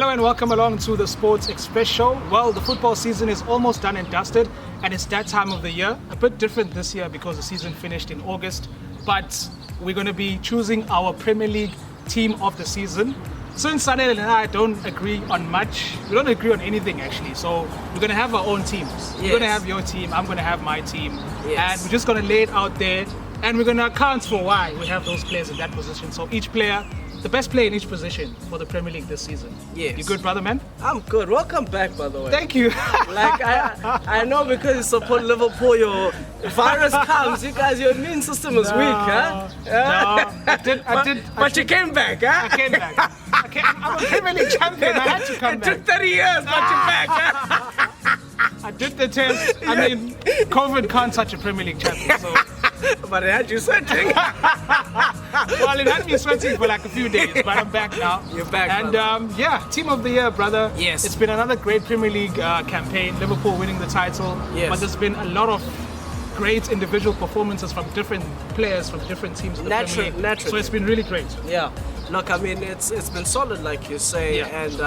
Hello and welcome along to the Sports Express Show. Well, the football season is almost done and dusted, and it's that time of the year. A bit different this year because the season finished in August, but we're going to be choosing our Premier League team of the season. Since Sadio and I don't agree on much, we don't agree on anything actually, so we're going to have our own teams. Yes. You're going to have your team, I'm going to have my team, and we're just going to lay it out there, and we're going to account for why we have those players in that position. So each player, the best player in each position for the Premier League this season. Yes. You good, brother, man? I'm good. Welcome back, by the way. Thank you. Like, I know because you support Liverpool, your virus comes. You guys, your immune system is weak, huh? No, But you came back, huh? I came back. I'm a Premier League champion. I had to come back. It took 30 years, but you're back, huh? I did the test. I mean, COVID can't touch a Premier League champion, so... But it had you sweating. Well, it had me sweating for like a few days, but I'm back now. You're back, and brother. team of the year, brother. Yes. It's been another great Premier League campaign. Liverpool winning the title. Yes. But there's been a lot of great individual performances from different players from different teams in the Premier League. Naturally. So it's been really great. Yeah. Look, I mean, it's been solid, like you say, and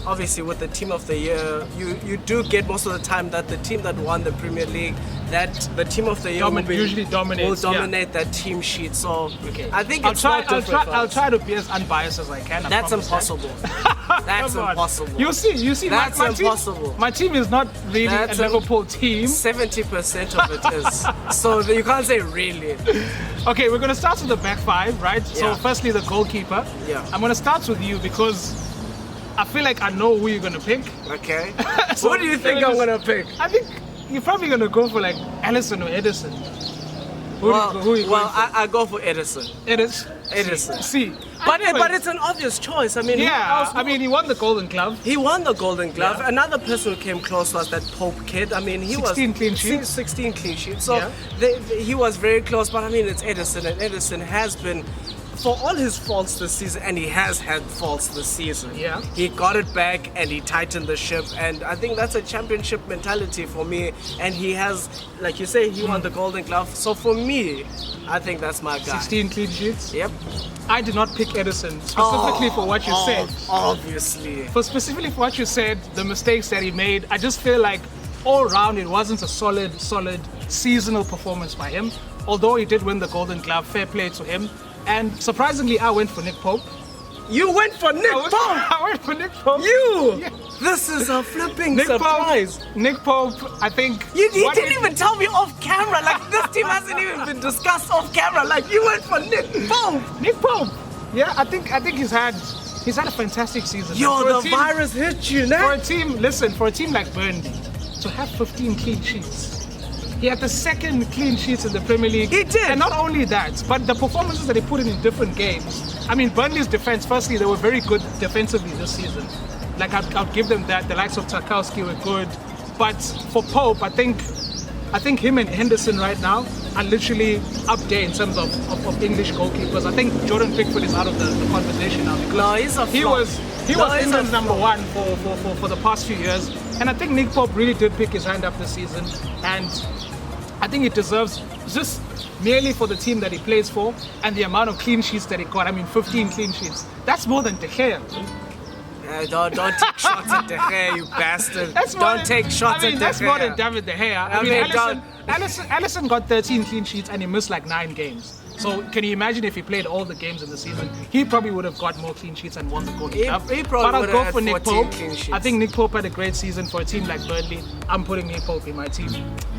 obviously with the team of the year, you do get most of the time that the team that won the Premier League, that the team of the year usually dominates, will dominate that team sheet. So I think I'll try to be as unbiased as I can. That's impossible. That's impossible. You see. That's impossible. My team is not really a Liverpool team. 70% of it is. So you can't say really. Okay, we're going to start with the back five, right? So firstly, the goalkeeper. Yeah. I'm going to start with you because I feel like I know who you're going to pick. Okay. So what do you think I'm going to pick? I think you're probably going to go for like Alisson or Edison. Who are you going for? I go for Edison. Edison. See. But it's an obvious choice. I mean, he won the Golden Glove. He won the Golden Glove. Yeah. Another person who came close was that Pope kid. I mean, he 16 clean sheets. 16 clean sheets. So he was very close. But I mean, it's Edison, and Edison has been, for all his faults this season, and he has had faults this season, he got it back and he tightened the ship, and I think that's a championship mentality for me. And he has, like you say, he won the Golden Glove. So for me, I think that's my guy. 16 clean sheets? Yep. I did not pick Edison specifically for what you said. Obviously. Specifically for what you said, the mistakes that he made, I just feel like all round it wasn't a solid seasonal performance by him. Although he did win the Golden Glove, fair play to him. And surprisingly, I went for Nick Pope. You went for Nick Pope? I went for Nick Pope. You? Yeah. This is a flipping surprise. Nick Pope, I think... You didn't even tell me off camera. Like, this team hasn't even been discussed off camera. Like, you went for Nick Pope. Nick Pope. Yeah, I think he's had a fantastic season. Yo, the virus hit you now. For a team like Burnley, to have 15 clean sheets. He had the second clean sheets in the Premier League. He did. And not only that, but the performances that he put in different games. I mean, Burnley's defense, firstly, they were very good defensively this season. Like, I'll give them that. The likes of Tarkowski were good. But for Pope, I think him and Henderson right now are literally up there in terms of English goalkeepers. I think Jordan Pickford is out of the conversation now. Because he was England's number one for the past few years. And I think Nick Pope really did pick his hand up this season. And I think it deserves, just merely for the team that he plays for and the amount of clean sheets that he got. I mean, 15 clean sheets. That's more than De Gea. Don't take shots at De Gea, you bastard. Don't take shots at De Gea. That's more than David De Gea. Alisson got 13 clean sheets and he missed like 9 games. So can you imagine if he played all the games in the season, he probably would have got more clean sheets and won the Golden Glove. But I'll go for Nick Pope. I think Nick Pope had a great season for a team like Burnley. I'm putting Nick Pope in my team.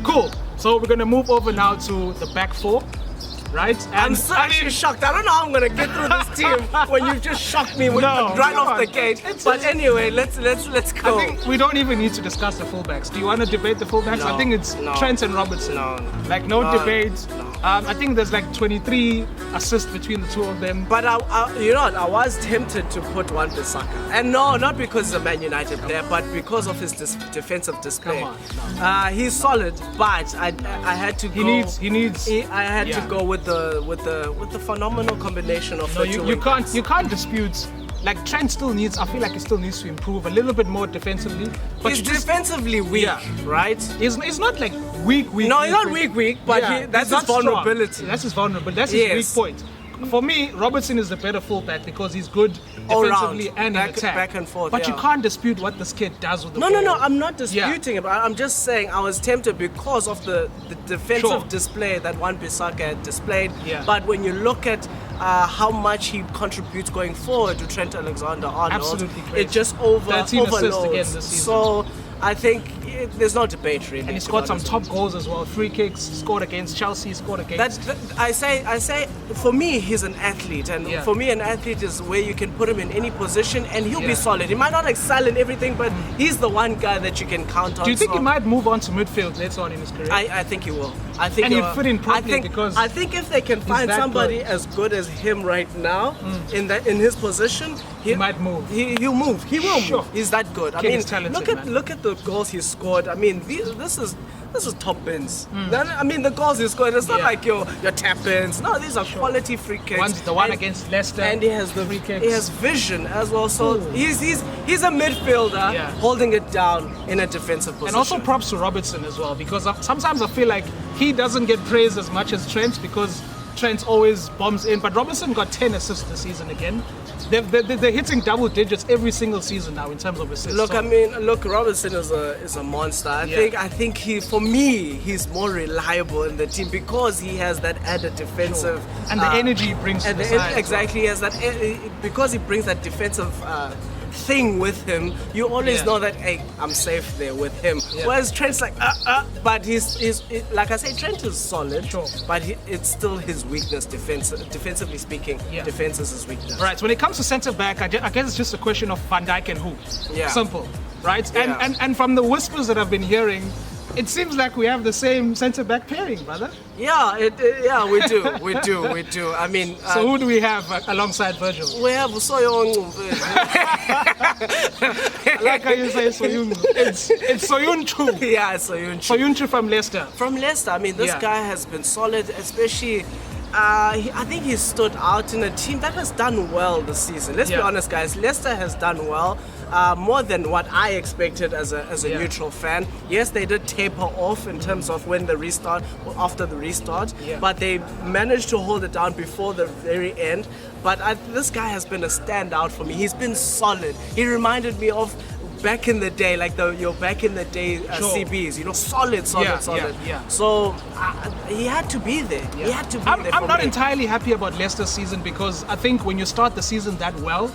Cool. So we're going to move over now to the back four. Right? And I'm actually shocked. I don't know how I'm gonna get through this team when you just shocked me right off the gate. But anyway, let's go. I think we don't even need to discuss the fullbacks. Do you want to debate the fullbacks? No, I think it's Trent and Robertson. Like no debate. No. I think there's like 23 assists between the two of them. But I was tempted to put one Bissaka. And no, not because he's a Man United player, but because of his defensive display. He's solid, but I had to go. I had to go with the phenomenal combination of the two. You can't dispute. Like Trent still needs, I feel like he still needs to improve a little bit more defensively. But he's defensively weak, right? He's not like weak. No, he's not weak, but that's his vulnerability. That's his vulnerability. That's his weak point. For me, Robertson is the better fullback because he's good All defensively round, and in attack. back and forth. But yeah. you can't dispute what this kid does with the No, ball. no, no. I'm not disputing it. But I'm just saying I was tempted because of the defensive Sure. display that Wan-Bissaka had displayed. Yeah. But when you look at how much he contributes going forward to Trent Alexander-Arnold, Absolutely great. it just 13 assists overloads. again this season. So I think there's no debate really. And he to scored be some honest. top goals as well. Free kicks, scored against Chelsea, scored against... I say, for me, he's an athlete, and Yeah. for me, an athlete is where you can put him in any position, and he'll Yeah. be solid. He might not excel in everything, but he's the one guy that you can count on. Do you think So he might move on to midfield later on in his career? I think he will. I think And he he'll will. fit in properly because I think if they can find that somebody good. as good as him right now in his position, He might move. He'll move. He will Sure. move. He's that good. I Kid mean, is talented, man. look at the goals he scored. I mean, this is top bins. I mean, the goals he scored. It's not Yeah. like your tap ins. No, these are quality free kicks. The one And- against Leicester. and he has the free kicks. He has vision as well. So Ooh. he's a midfielder Yeah. holding it down in a defensive position. And also props to Robertson as well, because sometimes I feel like he doesn't get praised as much as Trent because Trent always bombs in. But Robertson got 10 assists this season again. They're hitting double digits every single season now in terms of assists. Look, So- I mean, Robertson is a monster. I think for me, he's more reliable in the team because he has that added defensive And the energy he brings to and the the side. exactly, he has that because he brings that defensive thing with him. You always Yeah. know that, hey, I'm safe there with him. Yeah. Whereas Trent's like, but he's like I say, Trent is solid, Sure. but it's still his weakness, defensively speaking. Yeah. Defense is his weakness. Right, so when it comes to centre back, I guess it's just a question of Van Dijk and who. Yeah. Simple, right? Yeah. And from the whispers that I've been hearing, it seems like we have the same centre back pairing, brother. Yeah, we do. I mean, So who do we have alongside Virgil? we have Soyuncu. I like how you say Soyuncu. It's Soyuncu. Yeah, Soyuncu. Soyuncu from Leicester. From Leicester, I mean, this Yeah. guy has been solid, especially. I think he stood out in a team that has done well this season. Let's be Yeah. honest, guys. Leicester has done well, more than what I expected as a Yeah. neutral fan. Yes, they did taper off in terms of when the restart, or after the restart, Yeah. but they managed to hold it down before the very end. But this guy has been a standout for me. He's been solid. He reminded me of back in the day, like your back in the day Sure. CBs, solid. Yeah. So he had to be there. He had to be there. I'm for not me. entirely happy about Leicester's season because I think when you start the season that well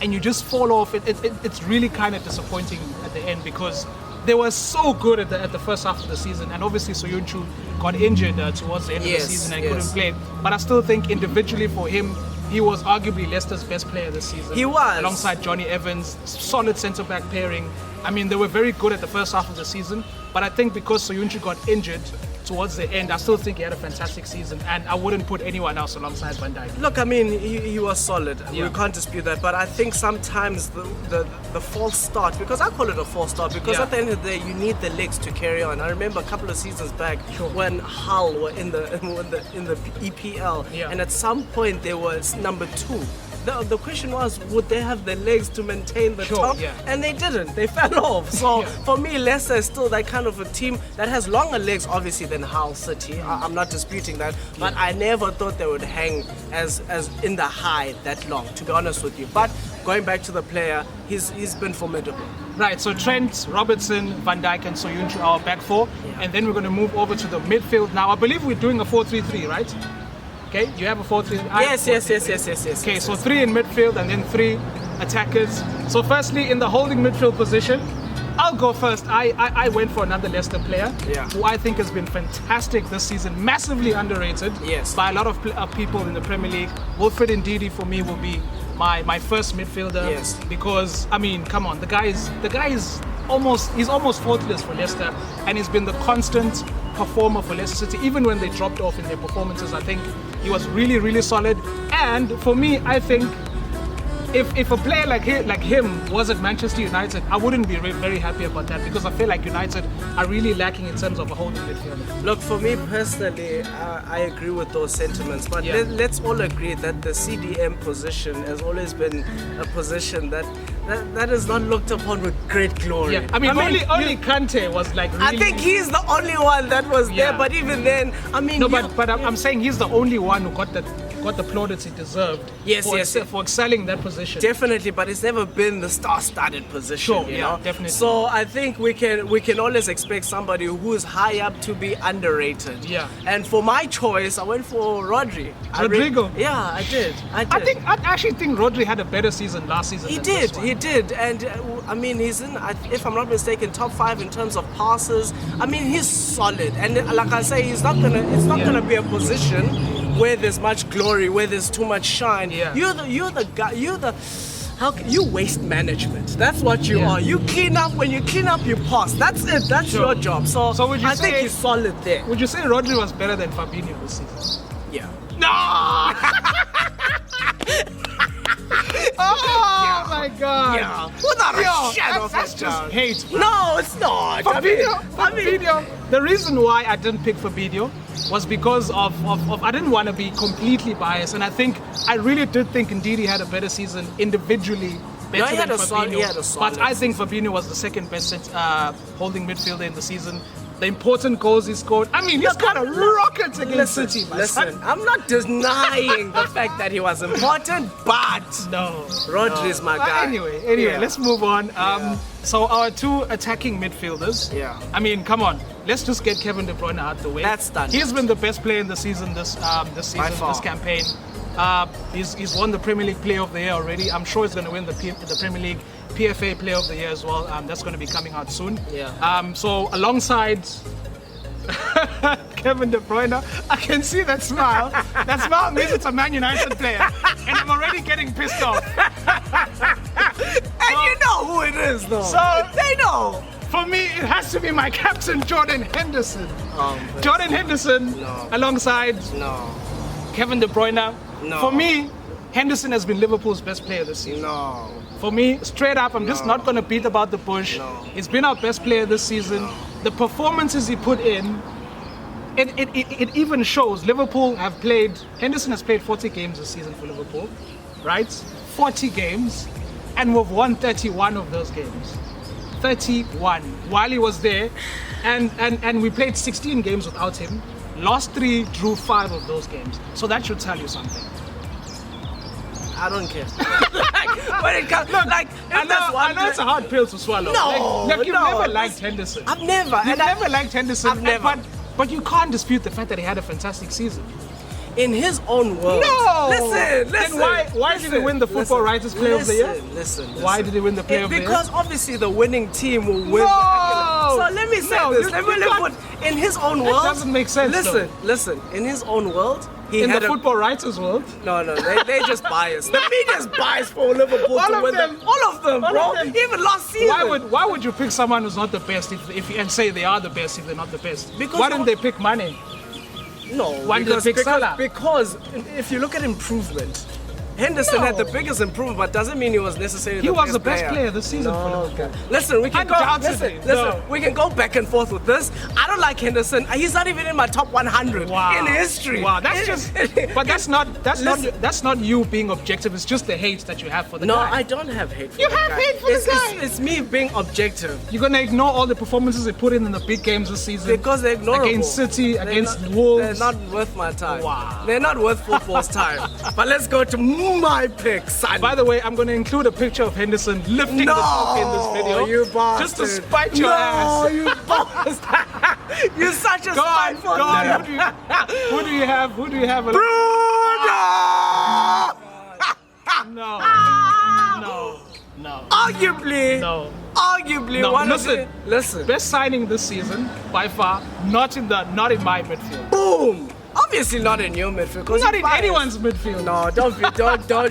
and you just fall off, it's really kind of disappointing at the end because they were so good at the first half of the season, and obviously Soyuncu got injured towards the end of Yes, the season and yes. couldn't play. But I still think individually for him, he was arguably Leicester's best player this season. He was. Alongside Johnny Evans, solid centre-back pairing. I mean, they were very good at the first half of the season, but I think because Soyuncu got injured towards the end, I still think he had a fantastic season, and I wouldn't put anyone else alongside Van Dijk. Look, I mean, he was solid. Yeah. We can't dispute that. But I think sometimes the false start, because I call it a false start, because Yeah. at the end of the day, you need the legs to carry on. I remember a couple of seasons back Sure. when Hull were in the EPL, Yeah. and at some point they were number 2. The question was, would they have the legs to maintain the Sure, top? yeah. And they didn't. They fell off. So Yeah. for me, Leicester is still that kind of a team that has longer legs, obviously, than Hull City. I'm not disputing that. But I never thought they would hang as in the high that long, to be honest with you. But going back to the player, he's been formidable. Right, so Trent, Robertson, Van Dijk, and Soyuncu are our back four, Yeah. and then we're going to move over to the midfield now. I believe we're doing a 4-3-3, right? Okay, you have a 4-3. Yes. Okay, yes, so yes. 3 in midfield and then 3 attackers. So firstly, in the holding midfield position, I'll go first. I went for another Leicester player Yeah. who I think has been fantastic this season, massively underrated Yes. by a lot of people in the Premier League. Wilfred Ndidi for me will be my first midfielder. Yes. Because I mean, come on, the guy is almost faultless for Leicester, and he's been the constant performer for Leicester City. Even when they dropped off in their performances, I think he was really, really solid. And for me, I think if a player like him was at Manchester United, I wouldn't be very happy about that because I feel like United are really lacking in terms of a holding midfielder. Look, for me personally, I agree with those sentiments, but Yeah. let's all agree that the CDM position has always been a position that is not looked upon with great glory. Yeah, I mean, only Kante was like really... I think he's the only one that was Yeah. there, but even then, I mean... No, but I'm saying he's the only one who got got the plaudits he deserved Yes, for, yes. for excelling that position. Definitely, but it's never been the star-studded position. Sure, you yeah, know? definitely. So I think we can always expect somebody who is high up to be underrated. Yeah. And for my choice, I went for Rodri. Rodrigo. I did. I actually think Rodri had a better season last season. He than did, this one. he did, and I mean he's in, if I'm not mistaken, top 5 in terms of passes. I mean he's solid, and like I say, it's not gonna be a position where there's much glory, where there's too much shine. Yeah. You're the guy. You waste management. That's what you are. You clean up. When you clean up, you pass. That's it. That's your job. So would you I think he's solid there. Would you say Rodri was better than Fabinho this season? Yeah. No! Oh my God! Yeah. Without a shadow of a that's just doubt. hate. No, it's not. Fabinho. The reason why I didn't pick Fabinho was because of I didn't want to be completely biased, and I really did think indeed he had a better season individually. Better he had than a solid- Fabinho, he had a solid but I think Fabinho was the second best holding midfielder in the season. The important goals he scored. I mean, he's got a rocket against City. Listen, I'm not denying the fact that he was important, but No. Rodri is my guy. Anyway, Yeah. let's move on. So our two attacking midfielders. Yeah. I mean, come on. Let's just get Kevin De Bruyne out the way. That's done. He's been the best player in the season this season, far. this campaign. He's won the Premier League Player of the Year already. I'm sure he's going to win the Premier League PFA Player of the Year as well. That's going to be coming out soon. Yeah. So alongside Kevin De Bruyne, I can see that smile. That smile means it's a Man United player, and I'm already getting pissed off. And you know who it is, though. So they know. For me, it has to be my captain, Jordan Henderson. But Jordan Henderson, No. alongside no, Kevin De Bruyne. No. For me, Henderson has been Liverpool's best player this season. no. For me, straight up, I'm just not going to beat about the bush. No. He's been our best player this season. No. The performances he put in, it even shows. Liverpool have played, Henderson has played 40 games this season for Liverpool, right? 40 games, and we've won 31 of those games. 31 while he was there, and we played 16 games without him. Lost 3, drew 5 of those games. So that should tell you something. I don't care. When it comes, I know it's a hard pill to swallow. No, you've no. never liked Henderson. I've never. You've never liked Henderson. I've never. But you can't dispute the fact that he had a fantastic season. In his own world. No! Listen. Then why did he win the Football Writers Player of the Year? Listen. Why did he win the Player of the Year? Because obviously the winning team will win. No! So let me say No, this. you Let me can't- put in his own world. doesn't make sense, Listen. In his own world, he In had the a, Football Writers world, No, they just biased. The media's biased for Liverpool All to of win them. All of them, All bro. of them. Even last season. why would you pick someone who's not the best and say they are the best if they're not the best? Because Why didn't they pick Mane? No, Why did they pick Salah? because if you look at improvement, Henderson had the biggest improvement, but doesn't mean he was necessarily He the was best the best player. player this season for Liverpool. Listen, we can go. Undoubtedly, Listen, no. we can go back and forth with this. I don't like Henderson. He's not even in my top 100 in history. Wow, that's just. But that's not you being objective. It's just the hate that you have for the No, guy. I don't have hate for You the have guy. hate for the guy. It's me being objective. You're gonna ignore all the performances they put in the big games this season. Because they're ignorable. Against City, They're against not- Wolves. They're not worth my time. Wow. They're not worth football's time. But let's go to my pick, son. By the way, I'm going to include a picture of Henderson lifting the trophy in this video. You bastard. Just to spite your ass. No, you bastard. You're such a Go on, spiteful go on. nigga. Who do you have? Who do you have? Bruno! No. Arguably, No. arguably one listen. of the... Listen. Best signing this season, by far, not in my midfield. Boom! Obviously not in your midfield. 'Cause Not you're in biased. anyone's midfield. No,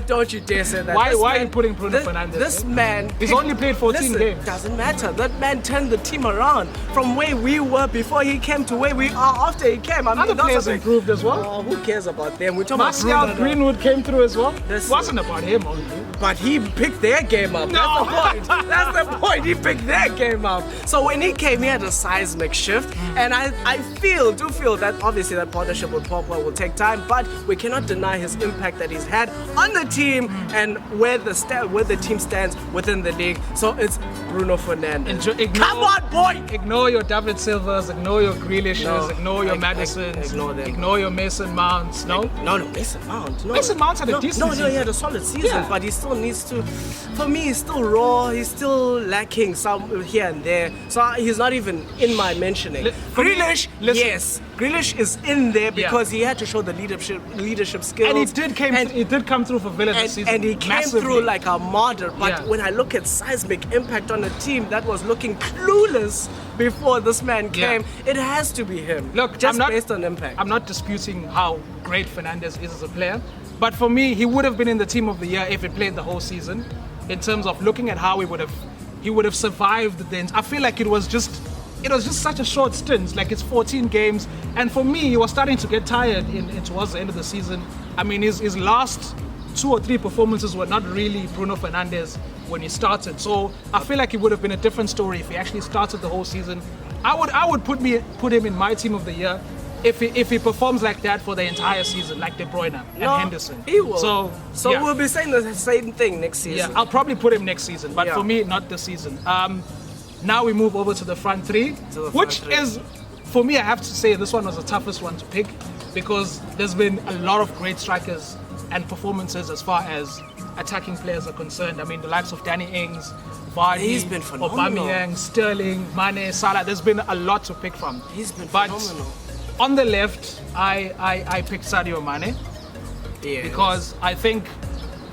don't you dare say that. Why This are man- you putting Bruno Fernandes This in? man... He's only played 14 Listen, games. Doesn't matter. That man turned the team around from where we were before he came to where we are after he came. I mean, Other those players are the- improved as well. Oh, who cares about them? We're talking Martial about Bruno. Greenwood came through as well. It Listen. wasn't about him only. But he picked their game up. No. That's the point. That's the point. He picked their game up. So when he came, he had a seismic shift. And I do feel that obviously that partnership with Pogba will take time, but we cannot deny his impact that he's had on the team and where the team stands within the league. So it's Bruno Fernandes. Come on, boy! Ignore your David Silvas, ignore your Grealishes, No, ignore your Madisons, ignore them. ignore your Mason Mounts. No? No, Mason Mount. No. Mason Mount had a decent No, season. he had a solid season, Yeah. but he still needs to. For me, he's still raw. He's still lacking some here and there. So he's not even in my mentioning. For me, Grealish, listen. yes, Grealish is in there because he had to show the leadership skills. And he did come through for Villa this season. And he came massively. through like a martyr. But Yeah. when I look at seismic impact on a team that was looking clueless before this man came, it has to be him. Look, just based on impact. I'm not disputing how great Fernandes is as a player, but for me, he would have been in the team of the year if he played the whole season. In terms of looking at how he would have survived the. I feel like it was just such a short stint. Like it's 14 games, and for me, he was starting to get tired in towards the end of the season. I mean, his last 2 or 3 performances were not really Bruno Fernandes when he started. So I feel like it would have been a different story if he actually started the whole season. I would put him in my team of the year if he performs like that for the entire season, like De Bruyne and Henderson. He will. So yeah. We'll be saying the same thing next season. Yeah, I'll probably put him next season, but for me, not this season. Now we move over to the front three, which is, for me, I have to say, this one was the toughest one to pick because there's been a lot of great strikers and performances as far as attacking players are concerned. I mean, the likes of Danny Ings, Vardy, He's been phenomenal. Aubameyang, Sterling, Mane, Salah. There's been a lot to pick from. He's been but phenomenal. On the left, I picked Sadio Mane because I think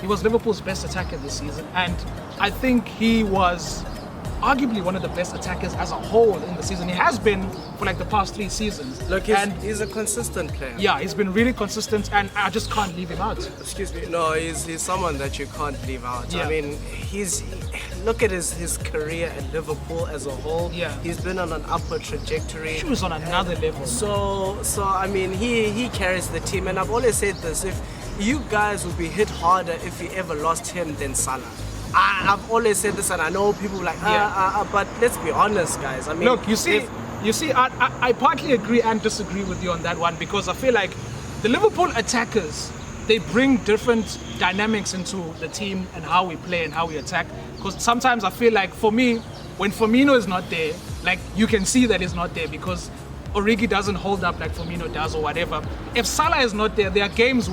he was Liverpool's best attacker this season, and I think he was arguably one of the best attackers as a whole in the season. He has been for like the past 3 seasons. Look, he's a consistent player. Yeah, he's been really consistent, and I just can't leave him out. Excuse me. No, he's someone that you can't leave out. Yeah. I mean, look at his career at Liverpool as a whole. Yeah. He's been on an upward trajectory. He was on another level. So I mean, he carries the team, and I've always said this: if you guys would be hit harder if you ever lost him than Salah. I've always said this, and I know people like, but let's be honest, guys. I mean, look, you see, I partly agree and disagree with you on that one because I feel like the Liverpool attackers, they bring different dynamics into the team and how we play and how we attack. Because sometimes I feel like, for me, when Firmino is not there, like you can see that he's not there because Origi doesn't hold up like Firmino does or whatever. If Salah is not there, there are games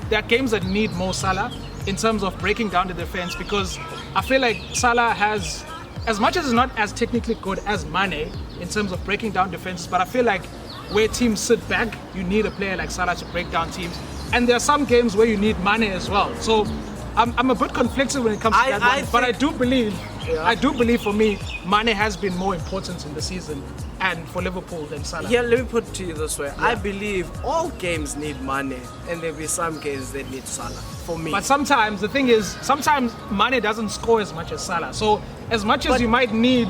that need more Salah in terms of breaking down the defense, because I feel like Salah has, as much as he's not as technically good as Mane in terms of breaking down defenses, but I feel like where teams sit back, you need a player like Salah to break down teams. And there are some games where you need Mane as well. So I'm a bit conflicted when it comes to that one, but I do believe for me, Mane has been more important in the season and for Liverpool than Salah. Yeah, let me put it to you this way. I believe all games need Mane, and there'll be some games that need Salah, for me. But sometimes, the thing is, Mane doesn't score as much as Salah. So as much as you might need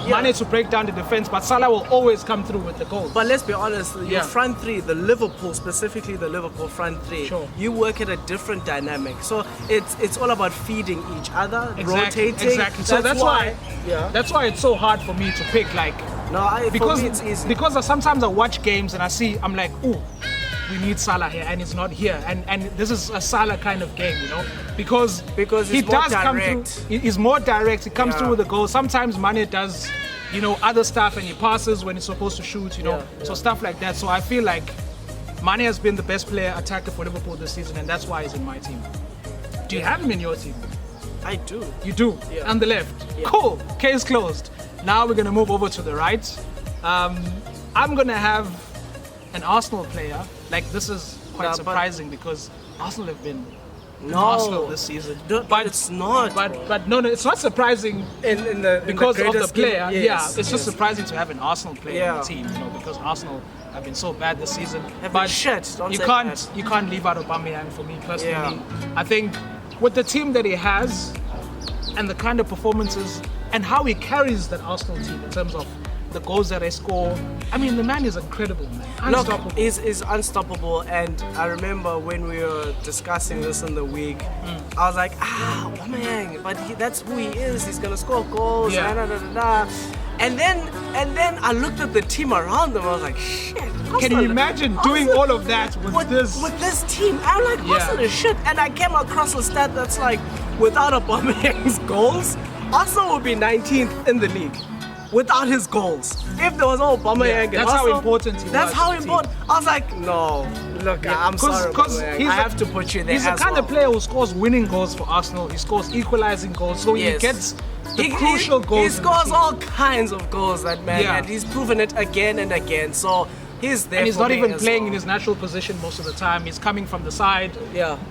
Mane to break down the defense, but Salah will always come through with the goal. But let's be honest, your front three, the Liverpool, specifically the Liverpool front three, you work at a different dynamic. So it's all about feeding each other, rotating. Exactly. So that's why it's so hard for me to pick, like, for me it's easy. Because sometimes I watch games and I'm like, ooh, we need Salah here, and he's not here, and this is a Salah kind of game, you know, because he does come through. He's more direct. He comes through with the goal. Sometimes Mane does, other stuff, and he passes when he's supposed to shoot, so stuff like that. So I feel like Mane has been the best player attacker for Liverpool this season, and that's why he's in my team. Do you have him in your team? I do. You do? Yeah. On the left? Yeah. Cool. Case closed. Now we're going to move over to the right. I'm going to have an Arsenal player. Like, this is quite surprising because Arsenal have been Arsenal this season. But it's not. But no, it's not surprising because of the player. It's just surprising to have an Arsenal player in the team, because Arsenal have been so bad this season. But you can't leave out Aubameyang for me personally. Yeah. I think with the team that he has and the kind of performances and how he carries that Arsenal team in terms of the goals that they score. I mean, the man is incredible, man. Unstoppable. Look, he's unstoppable, and I remember when we were discussing this in the week, I was like, Aubameyang, but that's who he is. He's gonna score goals. Yeah. Da, da, da, da. And then I looked at the team around them. I was like, shit. Can you imagine doing all of that with this team? I'm like, Arsenal is shit. And I came across a stat that's like, without Aubameyang's goals, Arsenal would be 19th in the league. Without his goals. If there was no Aubameyang, that's how important he was. That's how important. I was like, no, look, I'm sorry, Aubameyang. I have to put you there. He's the kind of player who scores winning goals for Arsenal. He scores equalizing goals, so he gets the crucial goals. He scores all kinds of goals, that man, and he's proven it again and again. So he's there. And he's not even playing in his natural position most of the time. He's coming from the side,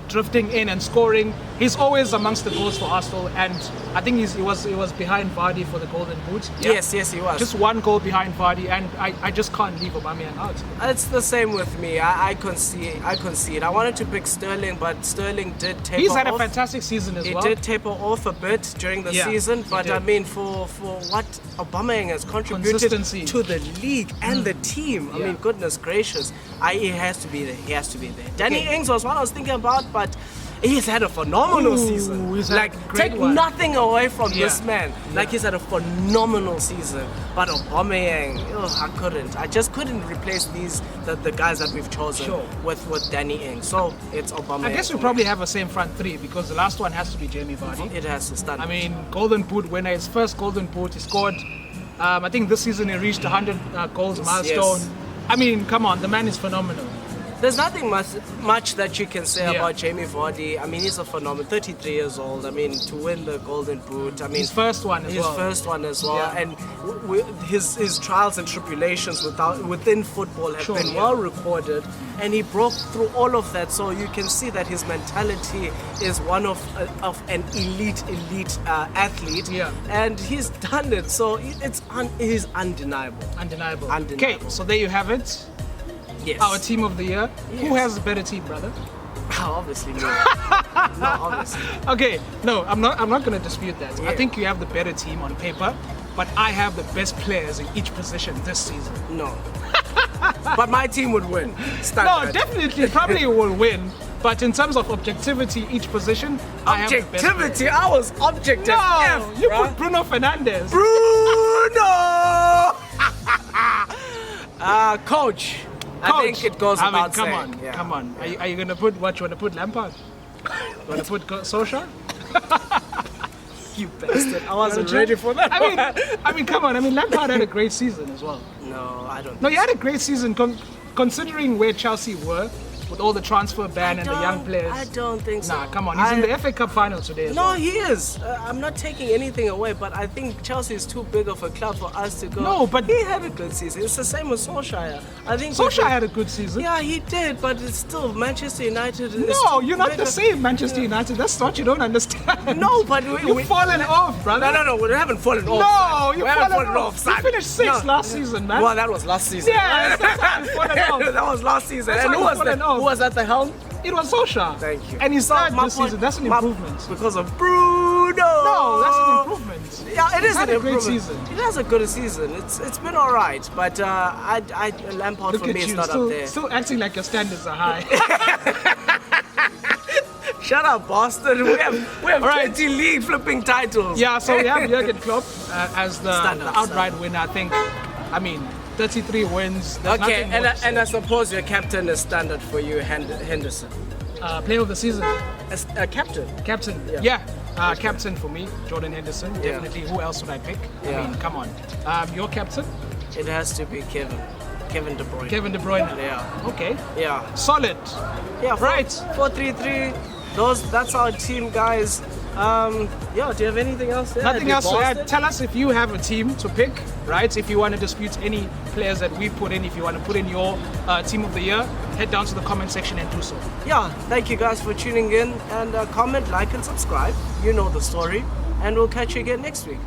drifting in and scoring. He's always amongst the goals for Arsenal, and I think he was behind Vardy for the Golden Boot. Yeah. Yes, he was. Just one goal behind Vardy, and I just can't leave Aubameyang out. It's the same with me. I concede. I wanted to pick Sterling, but Sterling did taper off. He's had a fantastic season as well. He did taper off a bit during the season, but I mean, for what Aubameyang has contributed to the league and the team, I mean, goodness gracious, he has to be there. He has to be there. Danny Ings was one I was thinking about, but he's had a phenomenal season. Like, take nothing away from this man. Like, he's had a phenomenal season. But Aubameyang, I just couldn't replace the guys that we've chosen with Danny Ings. So it's Aubameyang. I guess we probably have the same front three, because the last one has to be Jamie Vardy. It has to stand. I mean, Golden Boot winner, his first Golden Boot, he scored. I think this season he reached 100 goals milestone. Yes. I mean, come on, the man is phenomenal. There's nothing much that you can say about Jamie Vardy. I mean, he's a phenomenal, 33 years old. I mean, to win the Golden Boot. I mean, his first one as well. Yeah. And his trials and tribulations within football have been well recorded. And he broke through all of that. So you can see that his mentality is one of an elite athlete. Yeah. And he's done it. So he's undeniable. Undeniable. Okay, so there you have it. Yes. Our team of the year. Yes. Who has a better team, brother? Obviously me. No, obviously. Okay, no, I'm not going to dispute that. I think you have the better team on paper, but I have the best players in each position this season. No. But my team would win. No, definitely, probably will win. But in terms of objectivity, each position, I have the best. Objectivity? I was objective. No, you put Bruno Fernandes. Bruno! Coach. I think it goes without saying. Come on. Are you going to put what? You want to put Lampard? You want to put Solskjaer? You bastard. I wasn't ready for that. I mean, come on. I mean, Lampard had a great season as well. No, I don't. No, he had a great season considering where Chelsea were. With all the transfer ban and the young players. I don't think so. Nah, come on. He's in the FA Cup final today as well. No, he is. I'm not taking anything away, but I think Chelsea is too big of a club for us to go. No, but he had a good season. It's the same with Solskjaer. I think Solskjaer had a good season. Yeah, he did, but it's still Manchester United. No, you're not the same Manchester United. That's what you don't understand. No, but you've fallen off, brother. No, we haven't fallen off. No, you've fallen off. You finished sixth last season, man. Well, that was last season. Yeah, that was last season. And who was at the helm? It was Solskjaer. Thank you. And he started this season. That's an improvement. Because of Bruno. No, that's an improvement. Yeah, it is an improvement. Great season. It has a good season. It's been all right, but Lampard for me is not up there. Still acting like your standards are high. Shut up, Boston. We have 20 league flipping titles. Yeah, so we have Jurgen Klopp as the outright winner. I think. I mean, 33 wins. Okay, and I suppose your captain is standard for you, Henderson. Player of the season. Captain. Captain. Captain for me, Jordan Henderson. Definitely. Who else would I pick? I mean, come on. Your captain? It has to be Kevin De Bruyne. Kevin De Bruyne. Yeah. Okay. Yeah. Solid. Yeah. Right. 4-3-3. That's our team, guys. Do you have anything else there? Nothing else to add. Tell us if you have a team to pick, right? If you want to dispute any players that we put in, if you want to put in your team of the year, head down to the comment section and do so. Yeah, thank you guys for tuning in, and comment, like, and subscribe. You know the story, and we'll catch you again next week.